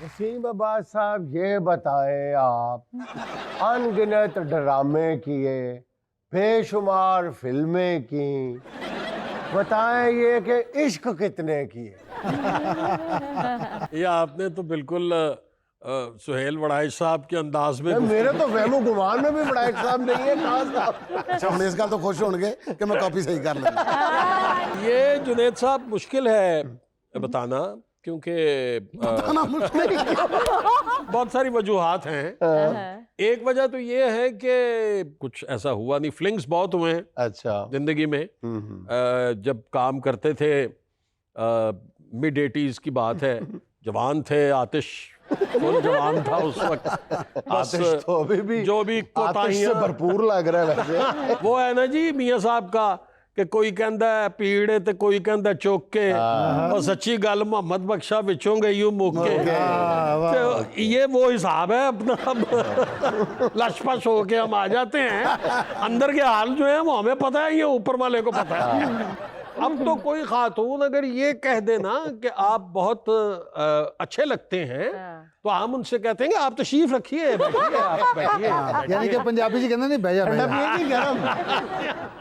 वसीम अब्बास साहब, ये बताएं, आप अनगिनत ड्रामे किए, बेशुमार फिल्में की, बताएं ये कि इश्क कितने किए? ये आपने तो बिल्कुल सुहेल वड़ाइश साहब के अंदाज में मेरे तो वहमो गुमान में भी बड़ा एक साहब नहीं है। कहाँ साहब? अच्छा हम इस गल तो खुश होंगे कि मैं कॉपी सही कर लूंगा। ये जुनैद साहब मुश्किल है बताना, क्योंकि बहुत सारी वजूहात हैं। एक वजह तो ये है कि कुछ ऐसा हुआ नहीं, फ्लिंग्स बहुत हुए हैं अच्छा जिंदगी में। जब काम करते थे, मिड 80s की बात है, जवान थे, आतिश फुल जवान था उस वक्त। आतिश तो अभी भी जो भी आतिश से भरपूर लग रहा है वैसे। वो है ना जी मियाँ साहब का कि कोई कहता है पीड़े ते कोई कहता चुक के, और सच्ची गल मोहम्मद बख्शा विचों गई यूं मुक के। तो ये वो हिसाब है अपना। अब लशपश होके हम आ जाते हैं, अंदर के हाल जो है वो हमें पता है, ये ऊपर वाले को पता है। अब तो कोई खातून अगर ये कह देना कि आप बहुत अच्छे लगते हैं, तो हम उनसे कहते हैं कि आप तशरीफ रखिए, बैठिए, आप बैठिए। यानी कि पंजाबी जी कहते नहीं बह जा ठंडा पिए कि गरम?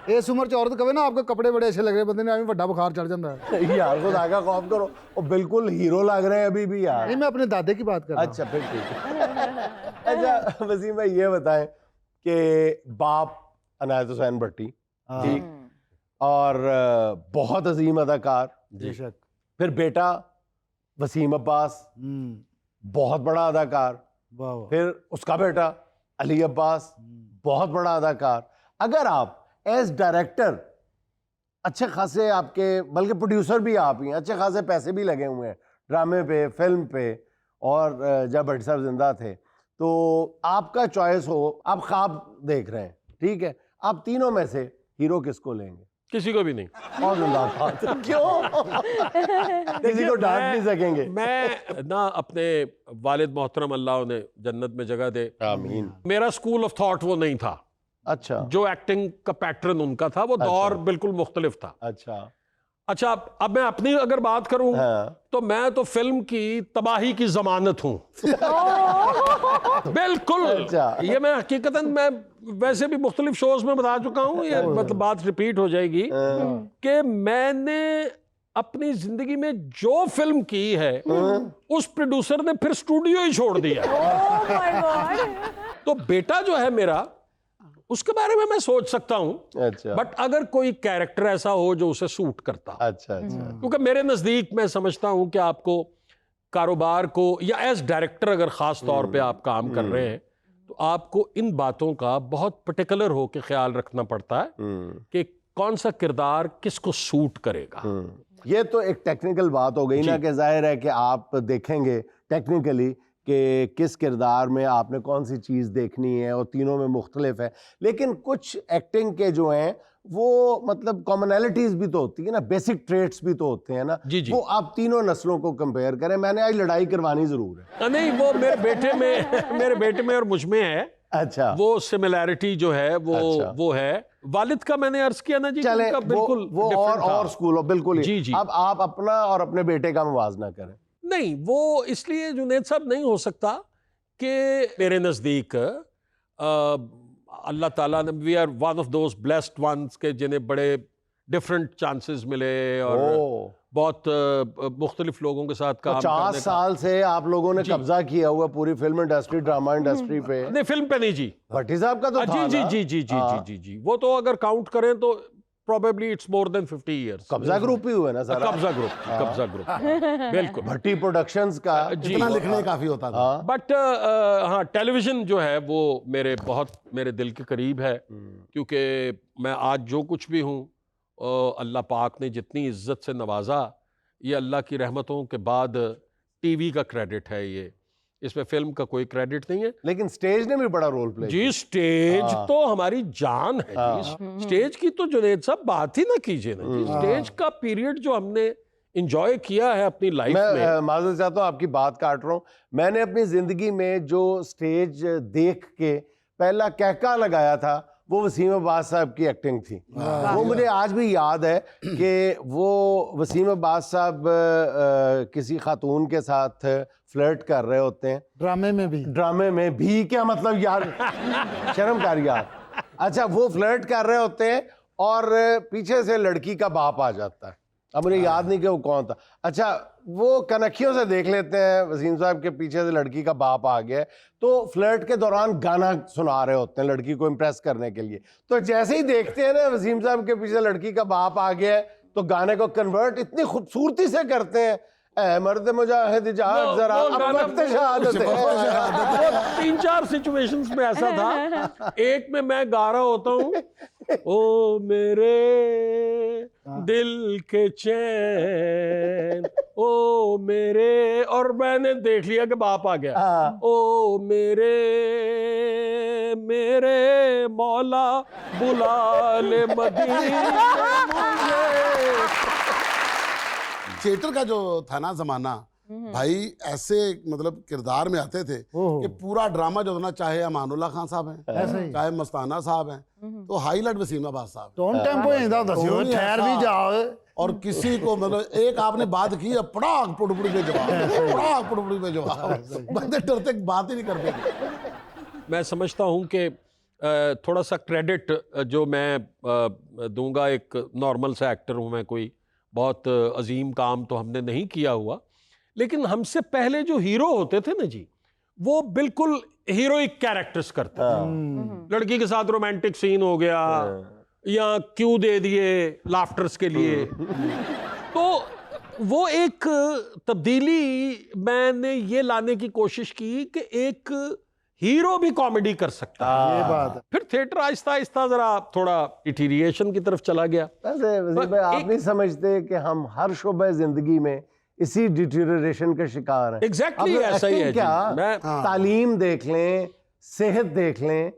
इस उम्र च औरत कहे ना आपके कपड़े बड़े अच्छे लग रहे, बंदे ने अभी बड़ा बुखार चढ़ जाता है। यार खुदा का खौफ करो, वो बिल्कुल हीरो लग रहे हैं अभी भी यार। नहीं मैं अपने दादे की बात कर रहा हूँ। अच्छा फिर ठीक है। अच्छा वसीम भाई ये बताएं कि बाप अनायत हुसैन भट्टी, ठीक, और बहुत अजीम अदाकार, बेशक। फिर बेटा वसीम अब्बास, बहुत बड़ा अदाकार, वाह वाह। फिर उसका बेटा अली अब्बास, बहुत बड़ा अदाकार। अगर आप एज डायरेक्टर अच्छे खासे आपके, बल्कि प्रोड्यूसर भी आप ही हैं, अच्छे खासे पैसे भी लगे हुए हैं ड्रामे पे, फिल्म पे, और जब भट्टी साहब जिंदा थे, तो आपका चॉइस हो, आप ख्वाब देख रहे हैं, ठीक है, आप तीनों में से हीरो किसको लेंगे? किसी को भी नहीं। और क्यों? किसी को डांट नहीं सकेंगे? मैं ना अपने वालिद मोहतरम अल्लाह उन्हें जन्नत में जगह दे, आमीन। मेरा स्कूल ऑफ थॉट वो नहीं था। अच्छा जो एक्टिंग का पैटर्न उनका था, वो दौर बिल्कुल मुख्तलिफ था। अच्छा अब मैं अपनी अगर बात करूं, तो मैं तो फिल्म की तबाही की जमानत हूं। बिल्कुल। अच्छा। ये मैं हकीकतन, मैं वैसे भी मुख्तलिफ शोज में बता चुका हूं, ये मतलब बात रिपीट हो जाएगी कि मैंने अपनी जिंदगी में जो फिल्म की है, उस प्रोड्यूसर ने फिर स्टूडियो ही छोड़ दिया। तो बेटा जो है मेरा, उसके बारे में मैं सोच सकता हूं। अच्छा। बट अगर कोई कैरेक्टर ऐसा हो जो उसे सूट करता, अच्छा अच्छा। क्योंकि मेरे नजदीक मैं समझता हूं कि आपको कारोबार को, या एज डायरेक्टर अगर खास तौर पे आप काम कर रहे हैं, तो आपको इन बातों का बहुत पर्टिकुलर हो के ख्याल रखना पड़ता है कि कौन सा किरदार किसको सूट करेगा। ये तो एक टेक्निकल बात हो गई ना, कि जाहिर है कि आप देखेंगे टेक्निकली कि किस किरदार में आपने कौन सी चीज़ देखनी है, और तीनों में मुख्तलिफ है। लेकिन कुछ एक्टिंग के जो हैं वो मतलब कॉमनैलिटीज़ भी तो होती है ना, बेसिक ट्रेट्स भी तो होते हैं ना। जी जी। वो आप तीनों नस्लों को कंपेयर करें, मैंने आज लड़ाई करवानी ज़रूर है। नहीं, वो मेरे बेटे में और मुझ में है। अच्छा। वो सिमिलैरिटी जो है वो अच्छा। वो है। वालिद का मैंने अर्ज किया ना जी, चले उनका बिल्कुल वो और स्कूल हो, बिल्कुल ही। जी जी। अब आप अपना और अपने बेटे का मुवाजना करें। नहीं, वो इसलिए जुनैद साहब नहीं हो सकता कि मेरे नज़दीक अल्लाह ताला ने, we are one of those blessed ones के जिन्हें बड़े डिफरेंट चांसेस मिले, और बहुत मुख्तलिफ लोगों के साथ काम 50 साल से आप लोगों ने कब्जा किया हुआ पूरी फिल्म इंडस्ट्री, ड्रामा इंडस्ट्री पे। नहीं, फिल्म पे नहीं जी, भट्टी साहब का तो था जी ना? जी जी जी जी जी जी, वो तो अगर काउंट करें तो probably it's more than 50 years. कब्जा ग्रुप ही हुआ ना सारा? कब्जा ग्रुप बिल्कुल। भट्टी प्रोडक्शंस का इतना लिखने काफी होता था। बट हाँ, टेलीविजन जो है वो मेरे दिल के करीब है, क्योंकि मैं आज जो कुछ भी हूँ, अल्लाह पाक ने जितनी इज्जत से नवाजा, ये अल्लाह की रहमतों के बाद टीवी का क्रेडिट है, ये इसमें फिल्म का कोई क्रेडिट नहीं है। लेकिन स्टेज ने भी बड़ा रोल प्ले जी, स्टेज तो हमारी जान है जी। स्टेज की तो जुनैद साहब बात ही ना कीजिए ना जी। स्टेज का पीरियड जो हमने एंजॉय किया है अपनी लाइफ में। मैं माजूर चाहता हूँ, आपकी बात काट रहा हूँ। मैंने अपनी जिंदगी में जो स्टेज देख के पहला कहका लगाया था, वो वसीम अब्बास साहब की एक्टिंग थी। वो मुझे आज भी याद है कि वो वसीम अब्बास साहब किसी खातून के साथ फ्लर्ट कर रहे होते हैं ड्रामे में भी क्या मतलब यार, शर्म कर यार। अच्छा, वो फ्लर्ट कर रहे होते हैं और पीछे से लड़की का बाप आ जाता है, अब मुझे याद नहीं कि वो कौन था। अच्छा, वो कनखियों से देख लेते हैं वसीम साहब के पीछे से लड़की का बाप आ गया है, तो फ्लर्ट के दौरान गाना सुना रहे होते हैं लड़की को इम्प्रेस करने के लिए। तो जैसे ही देखते हैं ना वसीम साहब के पीछे लड़की का बाप आ गया है, तो गाने को कन्वर्ट इतनी खूबसूरती से करते हैं, ऐ मर्द मुजाहिद जाग जरा अब वक्त शहादत है। वो 3-4 सिचुएशंस में ऐसा था। एक में मैं गा रहा होता हूँ, ओ मेरे दिल के चैन, ओ मेरे, और मैंने देख लिया कि बाप आ गया। ओ मेरे मेरे मौला बुला ले मदीने मुझे। थिएटर का जो था ना जमाना भाई, ऐसे मतलब किरदार में आते थे कि पूरा ड्रामा जो था ना, चाहे अमानुल्लाह खान साहब हैं, चाहे मस्ताना साहब हैं, तो हाईलाइट वसीम अब्बास साहब टोन टेम्पो इंदा दसियो ठहर भी जाओ। और किसी को मतलब एक आपने बात की है, पड़ाक पुड़पुड़ी पे जवाब, पड़ाक पुड़पुड़ी पे जवाब, बंदे डरते बात ही नहीं करते। मैं समझता हूँ कि थोड़ा सा क्रेडिट जो मैं दूंगा, एक नॉर्मल सा एक्टर हूँ मैं, कोई बहुत अजीम काम तो हमने नहीं किया हुआ, लेकिन हमसे पहले जो हीरो होते थे ना जी, वो बिल्कुल हीरोइक कैरेक्टर्स करते थे। लड़की के साथ रोमांटिक सीन हो गया या क्यों दे दिए लाफ्टर्स के लिए, तो वो एक तब्दीली मैंने ये लाने की कोशिश की कि एक हीरो भी कॉमेडी कर सकता है। ये बात है। फिर थिएटर आहिस्ता आहिस्ता जरा थोड़ा डिटीरिएशन की तरफ चला गया। वैसे वसीम भाई, आप नहीं समझते कि हम हर शोबे जिंदगी में इसी डिटीरिएशन के शिकार हैं? एग्जैक्टली अब ऐसा ही है क्या जी। तालीम देख लें, सेहत देख लें,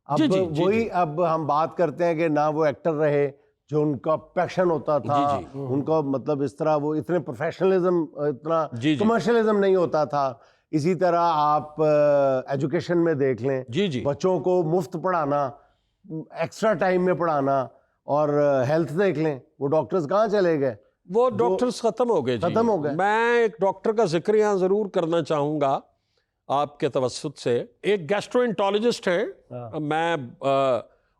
अब जी, जी, वही जी। अब हम बात करते हैं कि ना वो एक्टर रहे जो उनका पैशन होता था, जी, उनका मतलब इस तरह वो इतने प्रोफेशनलिज्म, इतना जी, जी। कमर्शियलिज्म नहीं होता था। इसी तरह आप एजुकेशन में देख लें, जी, जी। बच्चों को मुफ्त पढ़ाना, एक्स्ट्रा टाइम में पढ़ाना, और हेल्थ देख लें, वो डॉक्टर्स कहाँ चले गए? वो डॉक्टर्स खत्म हो गए जी। खत्म हो गए। मैं एक डॉक्टर का जिक्र यहाँ जरूर करना चाहूंगा आपके तवस्सुत से। एक गैस्ट्रोएंटरोलॉजिस्ट है, मैं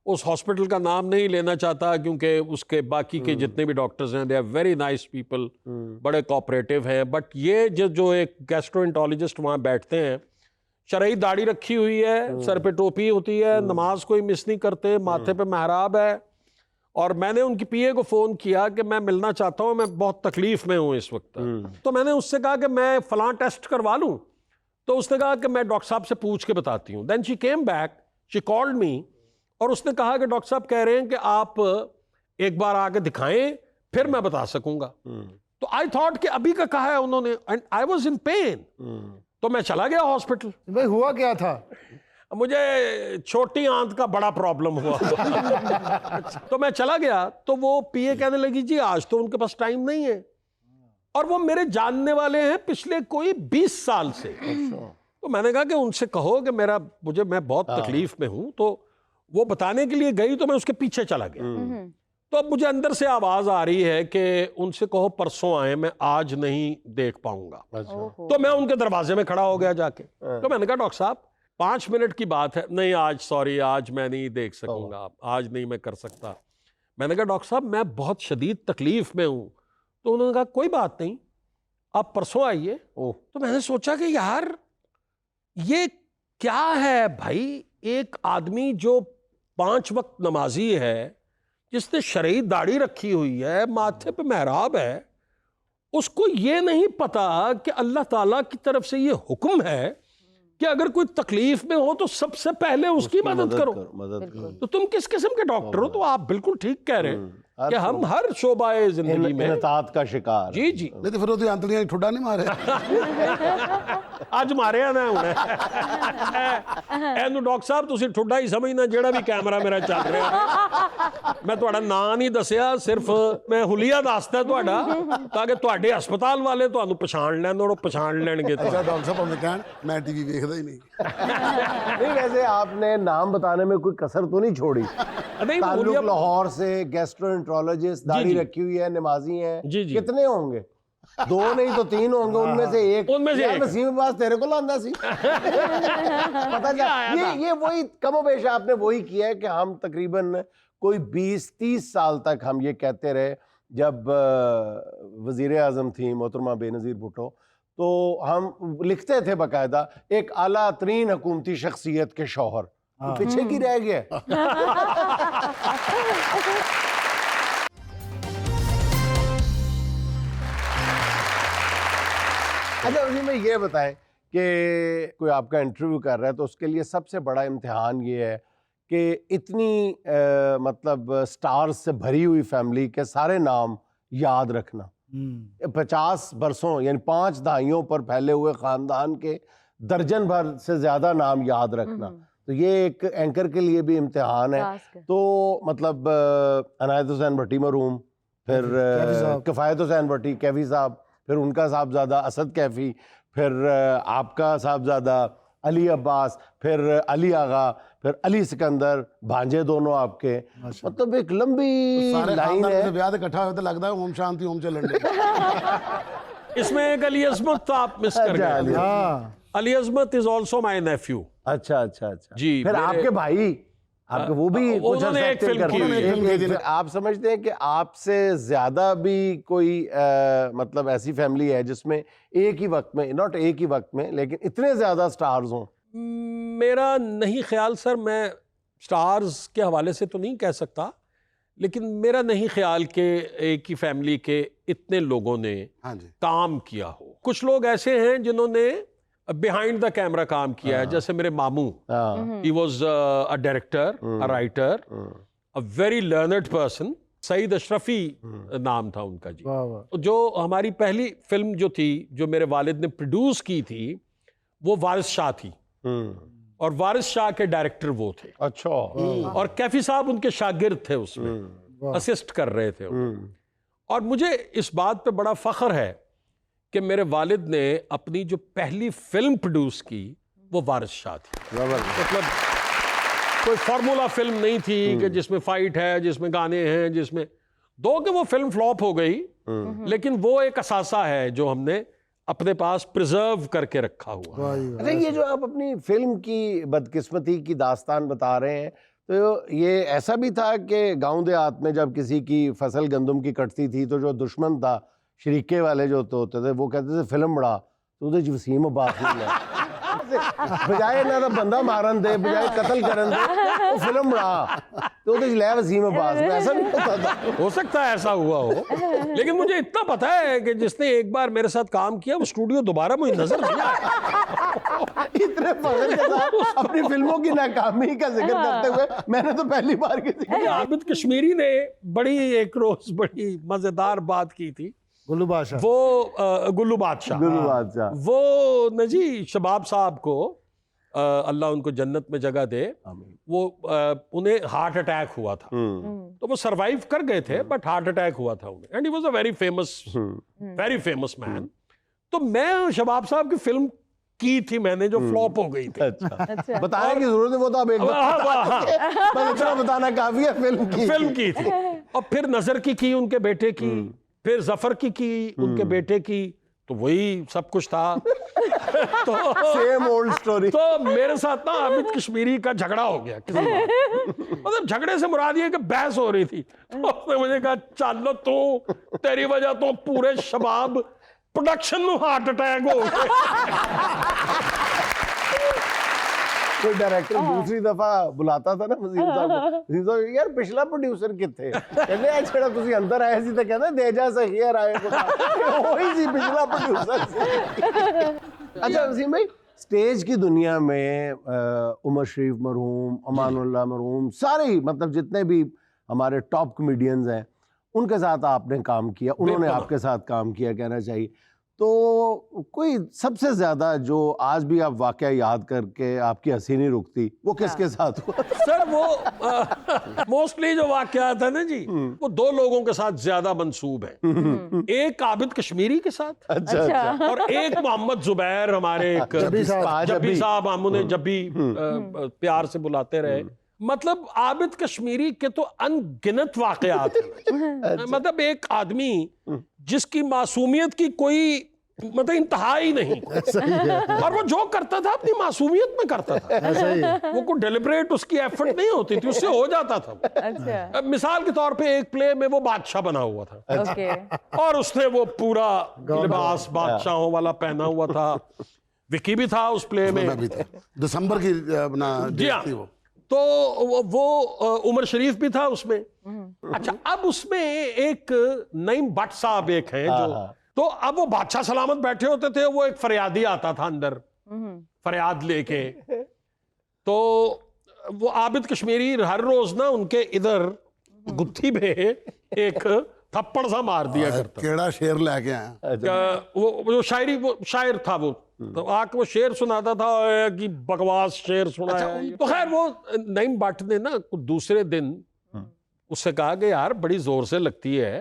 उस हॉस्पिटल का नाम नहीं लेना चाहता क्योंकि उसके बाकी के जितने भी डॉक्टर्स हैं, they are very nice people, बड़े कोऑपरेटिव हैं। बट ये जो एक गैस्ट्रोएंटरोलॉजिस्ट वहाँ बैठते हैं, शरई दाढ़ी रखी हुई है, सर पे टोपी होती है, नमाज कोई मिस नहीं करते, माथे पे मेहराब है, और मैंने उनकी पीए को फ़ोन किया कि मैं मिलना चाहता हूँ, मैं बहुत तकलीफ में हूँ इस वक्त। तो मैंने उससे कहा कि मैं फ़लाँ टेस्ट करवा लूँ, तो उसने कहा कि मैं डॉक्टर साहब से पूछ के बताती हूँ। Then she came back, she called me, और उसने कहा कि डॉक्टर साहब कह रहे हैं कि आप एक बार आके दिखाएं, फिर मैं बता सकूंगा। तो आई थॉट कि अभी का कहा है उन्होंने, and I was in pen. तो मैं चला गया हॉस्पिटल। भाई हुआ क्या था? मुझे छोटी आंत का बड़ा प्रॉब्लम हुआ। तो मैं चला गया, तो वो पीए कहने लगी जी आज तो उनके पास टाइम नहीं है, और वो मेरे जानने वाले हैं पिछले कोई 20 साल से। तो मैंने कहा कि उनसे कहो कि मैं बहुत तकलीफ में हूं। तो वो बताने के लिए गई, तो मैं उसके पीछे चला गया। तो अब मुझे अंदर से आवाज आ रही है कि उनसे कहो परसों आए, मैं आज नहीं देख पाऊंगा। तो मैं उनके दरवाजे में खड़ा हो गया जाके। तो मैंने कहा डॉक्टर साहब 5 मिनट की बात है, नहीं आज सॉरी, आज मैं नहीं देख सकूंगा, आज नहीं मैं कर सकता। मैंने कहा डॉक्टर साहब मैं बहुत शदीद तकलीफ में हूं। तो उन्होंने कहा कोई बात नहीं, आप परसों आइए। तो मैंने सोचा कि यार ये क्या है भाई, एक आदमी जो 5 वक्त नमाजी है, जिसने शरई दाढ़ी रखी हुई है, माथे पे मेहराब है, उसको ये नहीं पता कि अल्लाह ताला की तरफ से ये हुक्म है कि अगर कोई तकलीफ में हो तो सबसे पहले उसकी मदद करो। मदद करो। तो तुम किस किस्म के डॉक्टर हो? तो आप बिल्कुल ठीक कह रहे हैं कि हम हर शोबाए जिंदगी में इनतात का शिकार। जी जी नहीं तो फिर ਉਹਦੀ ਅੰਤਲੀਆਂ ਠੁੱਡਾ ਨਹੀਂ ਮਾਰੇ ਅੱਜ ਮਾਰਿਆ ਨਾ ਹੁਣ ਇਹਨੂੰ ਡਾਕਟਰ ਸਾਹਿਬ ਤੁਸੀਂ ਠੁੱਡਾ ਹੀ ਸਮਝਣਾ ਜਿਹੜਾ ਵੀ ਕੈਮਰਾ ਮੇਰਾ ਚੱਲ ਰਿਹਾ। ਮੈਂ ਤੁਹਾਡਾ ਨਾਂ ਨਹੀਂ ਦੱਸਿਆ, ਸਿਰਫ ਮੈਂ ਹੁਲੀਆ ਦੱਸਦਾ ਤੁਹਾਡਾ ਤਾਂ ਕਿ ਤੁਹਾਡੇ ਹਸਪਤਾਲ ਵਾਲੇ ਤੁਹਾਨੂੰ ਪਛਾਣ ਲੈਣ ਔਰ ਪਛਾਣ ਲੈਣਗੇ। ਅੱਛਾ ਡਾਕਟਰ ਸਾਹਿਬ ਭਾਵੇਂ ਕਹਿਣ ਮੈਂ ਟੀਵੀ ਵੇਖਦਾ ਹੀ नहीं। नहीं वैसे आपने नाम बताने में कोई कसर तो नहीं छोड़ी। नहीं, ताल्लुक हुलिया- लाहौर से, गैस्ट्रोएंट्रोलॉजिस्ट, दाढ़ी जी। रखी हुई है, नमाजी हैं, जी, जी। कितने होंगे? 2 नहीं तो 3 होंगे, उनमें से एक। उनमें से यार एक। वसीम अब्बास तेरे को लांदा सी पता क्या आया था। ये वही कमोबेश आपने वही किया है कि हम तकरीबन कोई 20-30 साल तक हम ये कहते रहे, जब वजीर आजम थी मोहतरमा बेनज़ीर भुट्टो, तो हम लिखते थे बाकायदा एक आला तरीन हुकूमती शख्सियत के शौहर, तो पीछे की रह गया। अच्छा उसी में ये बताएं कि कोई आपका इंटरव्यू कर रहा है तो उसके लिए सबसे बड़ा इम्तिहान ये है कि इतनी मतलब स्टार्स से भरी हुई फैमिली के सारे नाम याद रखना, 50 बरसों यानी 5 दहाइयों पर फैले हुए ख़ानदान के दर्जन भर से ज़्यादा नाम याद रखना, तो ये एक एंकर के लिए भी इम्तिहान है। तो मतलब अनायत हुसैन भट्टी मरहूम, फिर किफ़ायत हुसैन भट्टी कैफी साहब, फिर उनका साहबजादा असद कैफी, फिर आपका साहबजादा अली अब्बास, फिर अली आगा, फिर अली सिकंदर, भांजे दोनों आपके, मतलब एक लंबी सारे लाइन खानदान है। से ब्याह इकट्ठा हुए तो लगता है ओम शांति ओम चलन डे। इसमें एक अली अजमत आप मिस कर अच्छा, गए। हाँ अली अजमत इज ऑल्सो माई नेफ्यू। अच्छा अच्छा अच्छा जी, फिर मेरे- आपके भाई आपके वो भी वो कुछ उन्होंने एक acting फिल्म करते की हैं। हुई है। एक आप समझते हैं कि आपसे ज्यादा भी कोई मतलब ऐसी फैमिली है जिसमें एक ही वक्त में, नॉट एक ही वक्त में, लेकिन इतने ज्यादा स्टार्स हों? मेरा नहीं ख्याल सर, मैं स्टार्स के हवाले से तो नहीं कह सकता, लेकिन मेरा नहीं ख्याल कि एक ही फैमिली के इतने लोगों ने हाँ जी काम किया हो। कुछ लोग ऐसे हैं जिन्होंने बिहाइंड द कैमरा काम किया है, जैसे मेरे मामू, हाँ he was a director, a writer, a very learned person. Saeed Ashrafi नाम था उनका जी। वाह वाह जो हमारी पहली फिल्म जो थी, जो मेरे वालिद ने प्रोड्यूस की थी, वो वारिस शाह थी, और वारिस शाह के डायरेक्टर वो थे, अच्छा और कैफी साहब उनके शागिर्द थे, उसमें असिस्ट कर रहे थे वो। और मुझे इस बात पे बड़ा फख्र है कि मेरे वालिद ने अपनी जो पहली फिल्म प्रोड्यूस की वो वारिस शाह थी। मतलब कोई फार्मूला फिल्म नहीं थी कि जिसमें फाइट है, जिसमें गाने हैं, जिसमें दो कि वो फिल्म फ्लॉप हो गई, लेकिन वो एक असासा है जो हमने अपने पास प्रिजर्व करके रखा हुआ। वाह जी वाह। अच्छा ये जो आप अपनी फिल्म की बदकिस्मती की दास्तान बता रहे हैं, तो ये ऐसा भी था कि गांव देहात में जब किसी की फसल गंदम की कटती थी तो जो दुश्मन था, शरीके वाले जो होते थे, वो कहते थे फिल्म बड़ा, तो उधर वसीम अब्बास नहीं है बजाय ना तो बंदा मारन दे, बजाय कत्ल करन दे, वो फिल्म बड़ा, तो उधर ले वसीम अब्बास में। ऐसा नहीं होता था। हो सकता है ऐसा हुआ हो, लेकिन मुझे इतना पता है कि जिसने एक बार मेरे साथ काम किया वो स्टूडियो दोबारा मुझे नजर नहीं आया। इतने फख्र के साथ अपनी फिल्मों की नाकामी का जिक्र करते हुए मैंने तो पहली बार किसी आबिद कश्मीरी ने बड़ी एक रोज बड़ी मजेदार बात की थी। गुल्लू बादशाह वो गुल्लू बादशाह, गुरु बादशाह वो न जी शबाब साहब को अल्लाह उनको जन्नत में जगह दे, वो उन्हें हार्ट अटैक हुआ था, तो वो सरवाइव कर गए थे, बट हार्ट अटैक हुआ था उन्हें, and he was a very famous man. तो मैं शबाब साहब की फिल्म की थी मैंने, जो फ्लॉप हो गई थी। अच्छा बताने की जरूरत है, वो तो आप एक बार बस इतना बताना काफी है। फिल्म की थी, और फिर नजर की उनके बेटे की, फिर जफर की उनके बेटे की, तो वही सब कुछ था। तो सेम ओल्ड स्टोरी। तो मेरे साथ ना आबिद कश्मीरी का झगड़ा हो गया किसी बात। मतलब झगड़े से मुराद ये कि बहस हो रही थी, तो उसने मुझे कहा चलो तू, तेरी वजह तो पूरे शबाब प्रोडक्शन में हार्ट अटैक हो गया। कोई डायरेक्टर दूसरी दफा बुलाता था ना वसीम साहब को, वसीम साहब यार पिछला प्रोड्यूसर किथे, कहते हैं छड़ा तुसी अंदर आए सी तो कहंदा दे जा सही यार आए वही सी पिछला प्रोड्यूसर सी। अच्छा वसीम भाई, स्टेज की दुनिया में उमर शरीफ मरहूम, अमानुल्लाह मरहूम, सारे मतलब जितने भी हमारे टॉप कॉमेडियंस हैं, उनके साथ आपने काम किया, उन्होंने बिल्कुल। आपके साथ काम किया कहना चाहिए। तो कोई सबसे ज्यादा जो आज भी आप वाकया याद करके आपकी हंसी नहीं रुकती, वो किसके साथ हुआ? सर वो मोस्टली जो वाकयात है ना जी, वो दो लोगों के साथ ज्यादा मंसूब है। एक आबिद कश्मीरी के साथ अच्छा अच्छा। और एक मोहम्मद जुबैर, हमारे एक जब्बी साहब। जब्बी साहब, हम उन्हें जब्बी प्यार से बुलाते रहे। मतलब आबिद कश्मीरी के तो अनगिनत वाकयात हैं। मतलब एक आदमी जिसकी मासूमियत की कोई मतलब इंतहा ही नहीं, और वो जो करता था अपनी मासूमियत में करता था। ऐसा ही। वो कोई डेलिब्रेट उसकी एफर्ट नहीं होती थी, उससे हो जाता था। अच्छा, अब मिसाल के तौर पे एक प्ले में वो बादशाह बना हुआ था ओके, और उसने वो पूरा लिबास बादशाहों वाला पहना हुआ था। विकी भी था उस प्ले में। मैं भी था, दिसंबर की अपना जी डेट हाँ। थी वो। तो वो उमर शरीफ भी था उसमें। अच्छा, अब उसमें एक नईम भट्ट साहब एक हैं जो, तो अब वो बादशाह सलामत बैठे होते थे, वो एक फरियादी आता था अंदर फरियाद लेके। तो वो आबिद कश्मीरी हर रोज ना उनके इधर गुत्थी में एक थप्पड़ सा मार दिया करता। केड़ा शेर लेके आया। वो जो शायरी, वो शायर था वो, तो आके वो शेर सुनाता था कि बकवास शेर सुनाया। तो खैर वो नईम भट्ट ने ना दूसरे दिन उससे कहा कि यार बड़ी जोर से लगती है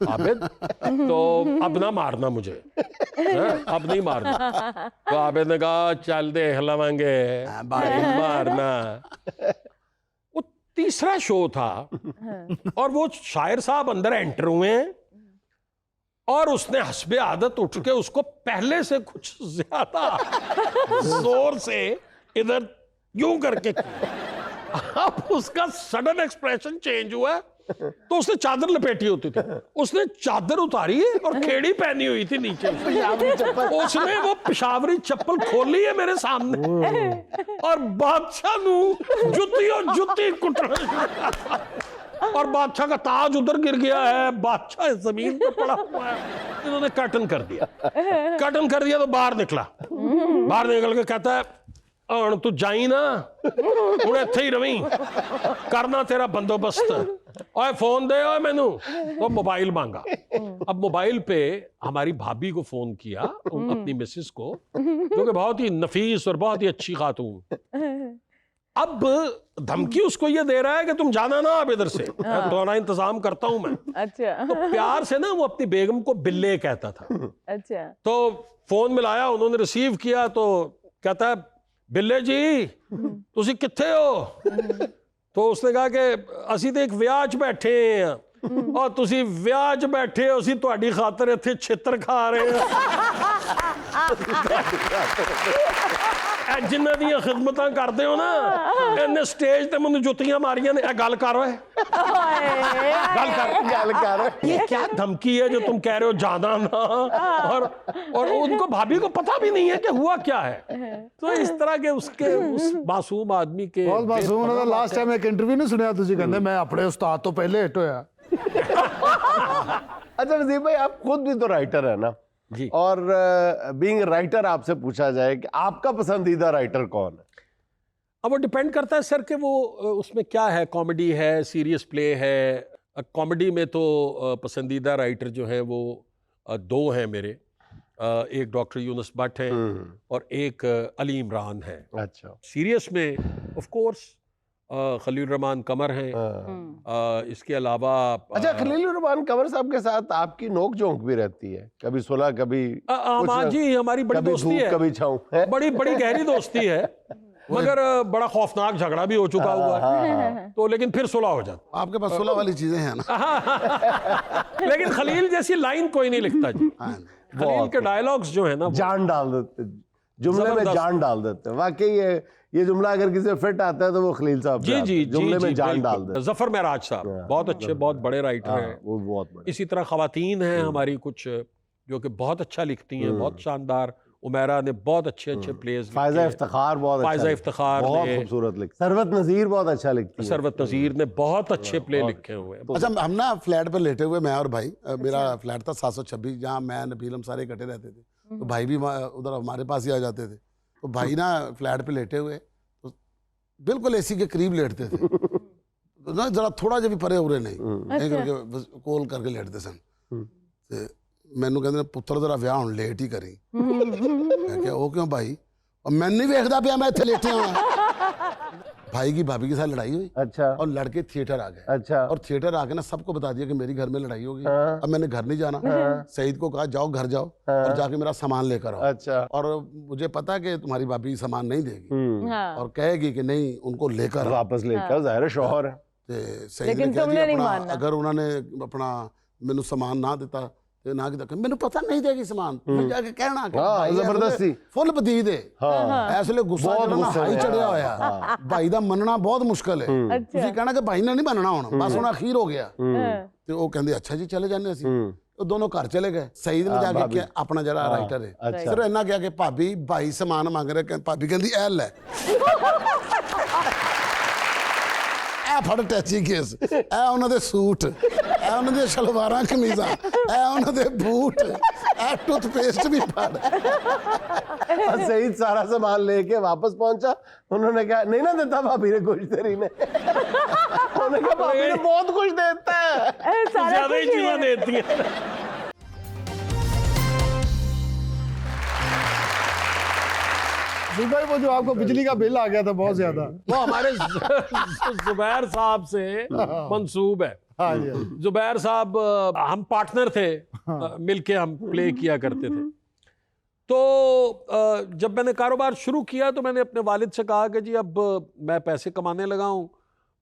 आबिद, तो अब ना मारना मुझे, अब नहीं मारना। तो आबिद ने कहा चल दे हिलावांगे, मारना। वो तीसरा शो था और वो शायर साहब अंदर एंटर हुए हैं और उसने हस्बे आदत उठ के उसको पहले से कुछ ज्यादा जोर से इधर यूं करके किया। अब उसका सडन एक्सप्रेशन चेंज हुआ, तो उसने चादर लपेटी होती थी, उसने चादर उतारी है और खेड़ी पहनी हुई थी नीचे। उसने वो पेशावरी चप्पल खोली है मेरे सामने और बादशाह नू जुत्ती कुटना, और बादशाह का ताज उधर गिर गया है, बादशाह जमीन पे पड़ा हुआ है। इन्होंने कर्टन कर दिया, कर्टन कर दिया तो बाहर निकला। बाहर निकल के कहता है हण तू जाई ना, हुण इत्थे ही रवी, करना तेरा बंदोबस्त। ओए फोन दे ओए मैनू। तो मोबाइल मांगा। अब मोबाइल पे हमारी भाभी को फोन किया, अपनी मिसेस को, जो कि बहुत ही नफीस और बहुत ही अच्छी खातून। अब धमकी उसको ये दे रहा है कि तुम जाना ना अब इधर से, तुम्हारा इंतजाम करता हूं मैं। अच्छा, तो प्यार से ना वो अपनी बेगम को बिल्ले कहता था। अच्छा, तो फोन मिलाया, उन्होंने रिसीव किया, तो कहता है बिल्ले जी तुसी किथे हो? तो उसने कहा कि असी तो एक विआह च बैठे हैं और तुसी विआह च बैठे हो, असी तुहाडी खातर इत्थे छित्र खा रहे हैं। जिन्हां दियां खिदमतां करदे हो ना, इन्हें स्टेज ते मैनूं जुत्तियां मारियां ने। गल कर ओए, गल कर। ये क्या धमकी है जो तुम कह रहे हो जाना ना? और उनको भाभी को पता भी नहीं है कि हुआ क्या है। तो इस तरह के उसके उस मासूम आदमी के बहुत मासूम ने लास्ट टाइम एक इंटरव्यू नहीं सुनिया तुसी कहंदे मैं अपने उस्ताद तो पहले हिट होया। अच्छा वजीर भाई, आप खुद भी तो राइटर है ना जी। और बीइंग राइटर आपसे पूछा जाए कि आपका पसंदीदा राइटर कौन है? अब वो डिपेंड करता है सर कि वो उसमें क्या है, कॉमेडी है, सीरियस प्ले है। कॉमेडी में तो पसंदीदा राइटर जो है वो दो हैं मेरे। एक डॉक्टर यूनुस भट्ट है और एक अली इमरान है। अच्छा। सीरियस में ऑफ कोर्स खलील रहमान कमर हैं। इसके अलावा अच्छा, खलील रहमान कमर साहब के साथ आपकी नोक झोंक भी रहती है, कभी सुलह, कभी हाँ जी, हमारी बड़ी कभी दोस्ती धूप है, कभी छाऊं है। बड़ी बड़ी गहरी दोस्ती है, मगर बड़ा खौफनाक झगड़ा भी हो चुका हुआ है। तो लेकिन फिर सुलह हो जाता। आपके पास सुलह वाली चीजें हैं ना। लेकिन खलील जैसी लाइन कोई नहीं लिखता जी। खलील के डायलॉग्स जो है ना, जान डाल देते, जुमले में जबरदस्त। जान डाल देते हैं। वाकई ये जुमला अगर किसी से फिट आता है तो वो खलील साहब जी पे आता जी है। जुमले में जान बिल्कुल। डाल देते हैं। जफर महराज साहब बहुत अच्छे, बहुत बड़े राइटर हैं। वो बहुत बड़े। इसी तरह खवातीन हैं हमारी कुछ जो कि बहुत अच्छा लिखती हैं, बहुत शानदार। उमेरा ने बहुत अच्छे अच्छे प्लेस, फायजा इफ्तिखार बहुत अच्छा फायजा लिखती है, इफ्तिखार बहुत ने, खूबसूरत लिखती है। सरवत नज़ीर बहुत अच्छा लिखती है। सरवत नज़ीर ने बहुत अच्छे प्ले लिखे हुए हैं। अच्छा, हम ना फ्लैट पर लेटे हुए, मैं और भाई, मेरा फ्लैट था 726, जहाँ मैं नबील हम सारे इकट्ठे रहते थे। तो भाई भी उधर हमारे पास ही आ जाते थे। तो भाई ना फ्लैट पे लेटे हुए, तो बिल्कुल एसी के करीब लेटते थे। ਨਾ ਜਰਾ ਥੋੜਾ ਜਿਹਾ ਵੀ ਪਰੇ ਉਰੇ ਨਹੀਂ ਇਹ ਕਰਕੇ ਬਸ ਕੋਲ ਕਰਕੇ ਲੇਟਦੇ ਸਨ ਤੇ ਮੈਨੂੰ ਕਹਿੰਦੇ ਨੇ ਪੁੱਤਰ ਤੇਰਾ ਵਿਆਹ ਹੁਣ ਲੇਟ ਹੀ ਕਰੀ ਮੈਂ ਕਿਹਾ ਉਹ ਕਿਉਂ ਭਾਈ और मैं नहीं देखता पिया मैं इतने लेटे हुआ भाई की भाभी के साथ लड़ाई हुई अच्छा और लड़के थिएटर आ गए अच्छा और थिएटर आके ना सबको बता दिया कि मेरी घर में लड़ाई होगी अब मैंने घर नहीं जाना सईद को कहा जाओ घर जाओ और जाके मेरा सामान लेकर आओ अच्छा और मुझे पता है कि तुम्हारी भाभी सामान नहीं देगी और कहेगी कि नहीं उनको लेकर आओ। वापस लेकर जाहिर है शौहर है ते सईद ने लेकिन कहा तुमने जी नहीं अपना मानना। अगर उन्होंने अपना मैनू सामान ना दिता ਤੇ ਨਾ ਕਿ ਮੈਨੂੰ ਪਤਾ ਨਹੀਂ ਦੇਗੀ ਸਮਾਨ ਮੈਂ ਜਾ ਕੇ ਕਹਿਣਾ ਕਿ ਹਾਂ, ਭਾਈ ਜ਼ਬਰਦਸਤੀ। ਫੁੱਲ ਬਦੀਦ ਹੈ ਹਾਂ ਇਸ ਲਈ ਗੁੱਸਾ ਬਹੁਤ ਜਿਹੜਾ ਨਾ ਗੁੱਸੇ ਹਾਈ ਹੈ। ਚੜਿਆ ਹੋਇਆ ਭਾਈ ਦਾ ਮੰਨਣਾ ਬਹੁਤ ਮੁਸ਼ਕਲ ਹੈ ਤੁਸੀਂ ਕਹਿਣਾ ਕਿ ਭਾਈ ਨੇ ਨਹੀਂ ਮੰਨਣਾ ਹੁਣ ਬਸ ਹੁਣ ਅਖੀਰ ਹੋ ਗਿਆ ਤੇ ਉਹ ਕਹਿੰਦੇ ਅੱਛਾ ਜੀ ਚਲੇ ਜਾਂਦੇ ਅਸੀਂ ਉਹ ਦੋਨੋਂ ਘਰ ਚਲੇ ਗਏ ਸਈਦ ਨੇ ਜਾ ਕੇ ਕਿਹਾ ਆਪਣਾ ਜਿਹੜਾ ਰਾਈਟਰ ਹੈ ਅੱਛਾ। ਸਿਰ ਇੰਨਾ ਕਿਹਾ ਕਿ ਭਾਬੀ ਭਾਈ ਸਮਾਨ ਮੰਗ ਰਹੇ ਭਾਬੀ ਕਹਿੰਦੀ ਐ ਲੈ ਇਹ ਫੜ ਟੈਚੀ ਕੇਸ ਇਹ ਉਹਨਾਂ ਦੇ ਸੂਟ ਇਹ ਉਹਨਾਂ ਦੀਆਂ ਸ਼ਲਵਾਰਾਂ ਕਮੀਜ਼ਾਂ ਇਹ ਉਹਨਾਂ ਦੇ ਬੂਟ ਇਹ ਟੂਥਪੇਸਟ ਵੀ ਫੜ और सईद सारा सामान लेके वापस पहुंचा उन्होंने कहा नहीं ना देता भाभी ने कुछ तेरी ने उन्होंने कहा भाभी ने बहुत कुछ देता है ज्यादा ही चीजें देती है भाई वो जो आपको बिजली का बिल आ गया था बहुत ज्यादा। वो हमारे जुबैर साहब से मंसूब है। हाँ जी हाँ जी। जुबैर साहब हम पार्टनर थे मिलके हम प्ले किया करते थे। तो जब मैंने कारोबार शुरू किया तो मैंने अपने वालिद से कहा कि जी अब मैं पैसे कमाने लगा हूँ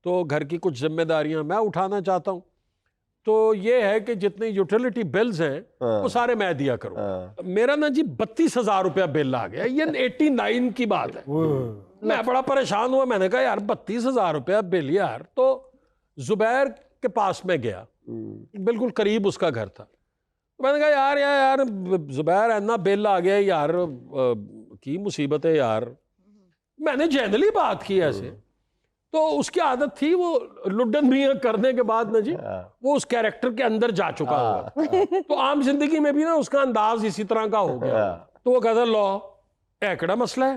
तो घर की कुछ जिम्मेदारियां मैं उठाना चाहता हूँ तो ये है कि जितने यूटिलिटी बिल्स हैं वो सारे मैं दिया करूँ। मेरा ना जी 32,000 रुपया बिल आ गया ये 89 की बात है। मैं बड़ा परेशान हुआ मैंने कहा यार 32,000 रुपया बिल यार। तो जुबैर के पास में गया बिल्कुल करीब उसका घर था तो मैंने कहा यार जुबैर इतना बिल आ गया यार की मुसीबत है यार। मैंने जनरली बात की ऐसे तो उसकी आदत थी वो लुड्डन मियां करने के बाद ना जी वो उस कैरेक्टर के अंदर जा चुका होगा तो आम जिंदगी में भी ना उसका अंदाज इसी तरह का हो गया तो वो कहता लो एकड़ा मसला है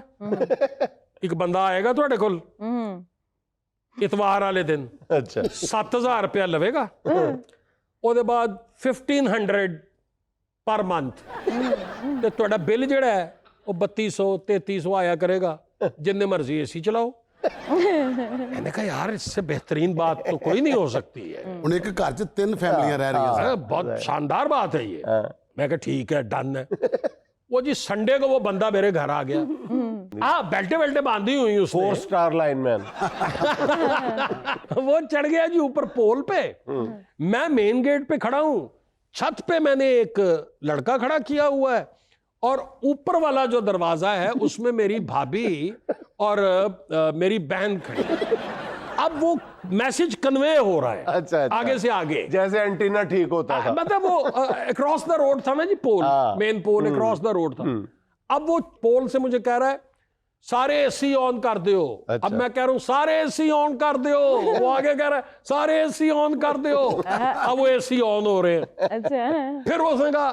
एक बंदा आएगा थोड़े कोल इतवार वाले दिन अच्छा 7,000 रुपया लवेगा ਉਹਦੇ ਬਾਅਦ 1500 ਪਰ ਮੰਥ ਤੇ ਤੁਹਾਡਾ ਬਿੱਲ ਜਿਹੜਾ ਹੈ ਉਹ 3200 3300 ਆਇਆ ਕਰੇਗਾ ਜਿੰਨੇ ਮਰਜ਼ੀ ਏਸੀ ਚਲਾਓ। मैंने कहा यार इससे बेहतरीन बात तो कोई नहीं हो सकती है। ਹੁਣ ਇੱਕ ਘਰ 'ਚ 3 ਫੈਮਲੀਆਂ ਰਹਿ ਰਹੀਆਂ अरे बहुत शानदार बात है ये। मैं कहा ठीक है डन है। वो जी संडे को वो बंदा मेरे घर आ गया बेल्टे बेल्टे बांधी हुई उसने 4 स्टार लाइनमैन वो चढ़ गया जी ऊपर पोल पे मैं मेन गेट पे खड़ा हूं छत पे मैंने एक लड़का खड़ा किया हुआ है और ऊपर वाला जो दरवाजा है उसमें मेरी भाभी और मेरी बहन खड़ी। अब वो मैसेज कन्वे हो रहा है अच्छा, अच्छा। आगे से आगे जैसे एंटीना ठीक होता था मतलब वो अक्रॉस द रोड था ना जी pole main pole across the road था। अब वो पोल से मुझे कह रहा है सारे एसी ऑन कर दो। अच्छा। अब मैं कह रहा हूं सारे एसी ऑन कर दो वो आगे कह रहा है सारे एसी ऑन कर दो अब वो एसी ऑन हो रहे हैं। अच्छा फिर उसने कहा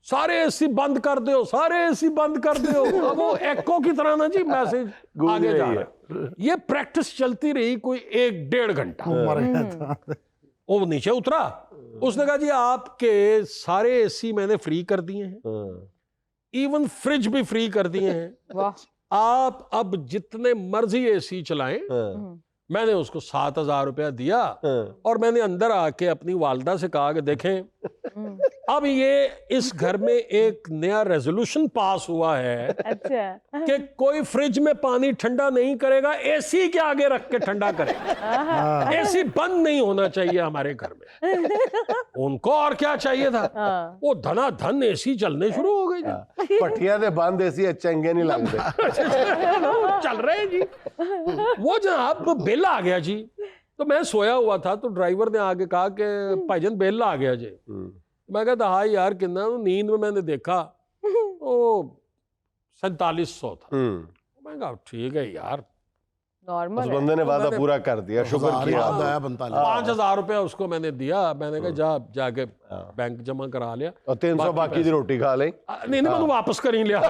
सारे एसी बंद कर दो सारे एसी बंद कर दो। अब वो एको की तरह ना जी मैसेज आगे जा रहा है। ये प्रैक्टिस चलती रही कोई 1-1.5 घंटा। मर गया था। वो नीचे उतरा उसने कहा जी आपके सारे एसी मैंने फ्री कर दिए हैं इवन फ्रिज भी फ्री कर दिए हैं वाह आप अब जितने मर्जी एसी चलाएं। मैंने उसको 7,000 रुपया दिया और मैंने अंदर आके अपनी वालदा से कहा कि देखें अब ये इस घर में एक नया रेजोल्यूशन पास हुआ है अच्छा कि कोई फ्रिज में पानी ठंडा नहीं करेगा एसी के आगे रख के ठंडा करेगा। एसी बंद नहीं होना चाहिए हमारे घर में। उनको और क्या चाहिए था वो धनाधन एसी चलने शुरू हो गई जी। पट्टियां दे बंद ऐसी चंगे नहीं लगते चल रहे हैं जी। वो जनाब बिल आ गया जी तो मैं सोया हुआ था तो ड्राइवर ने आके कहा कि भाईजान बिल आ गया जी। मैं कहता हाँ यार कितना नींद में मैंने देखा वो 4700 था। मैं कहा ठीक है यार उस नॉर्मल है बंदे ने वादा पूरा कर दिया शुक्र किया याद आया बनता नहीं 5,000 रुपया उसको मैंने दिया। मैंने कहा जाके बैंक जमा करा लिया और 300 बाकी दी रोटी खा ले नहीं मैं तो वापस कर ही लिया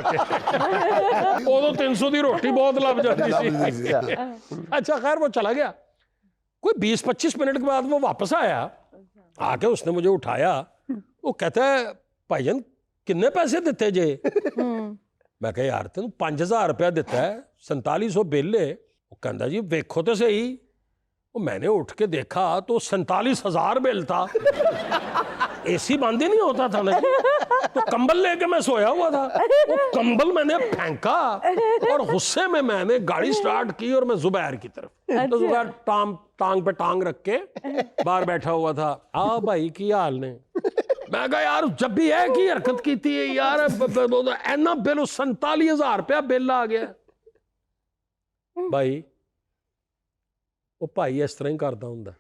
वो तो 300 दी रोटी बहुत लग जाती थी। अच्छा खैर वो चला गया कोई 20-25 मिनट के बाद वो वापस आया, आके उसने मुझे उठाया, वो कहता है भाईजान किन्ने पैसे दिते जे? मैं कहा यार तेन 5000 रुपया दिता है, 4700 बिल है। वो कहता जी देखो तो सही। वो मैंने उठ के देखा तो 47,000 बिल था। एसी बंद ही नहीं होता था ना, तो कंबल लेके मैं सोया हुआ था। वो कंबल मैंने फेंका और गुस्से में मैंने गाड़ी स्टार्ट की और मैं जुबैर की तरफ, तो जुबैर टांग पे टांग रख के बाहर बैठा हुआ था। आ भाई की हाल ने? मैं कहा यार जब भी है की हरकत की थी यार, इन्ना बिल 47,000 रुपया बिल आ गया। भाई वो भाई इस तरह ही करता हुंदा।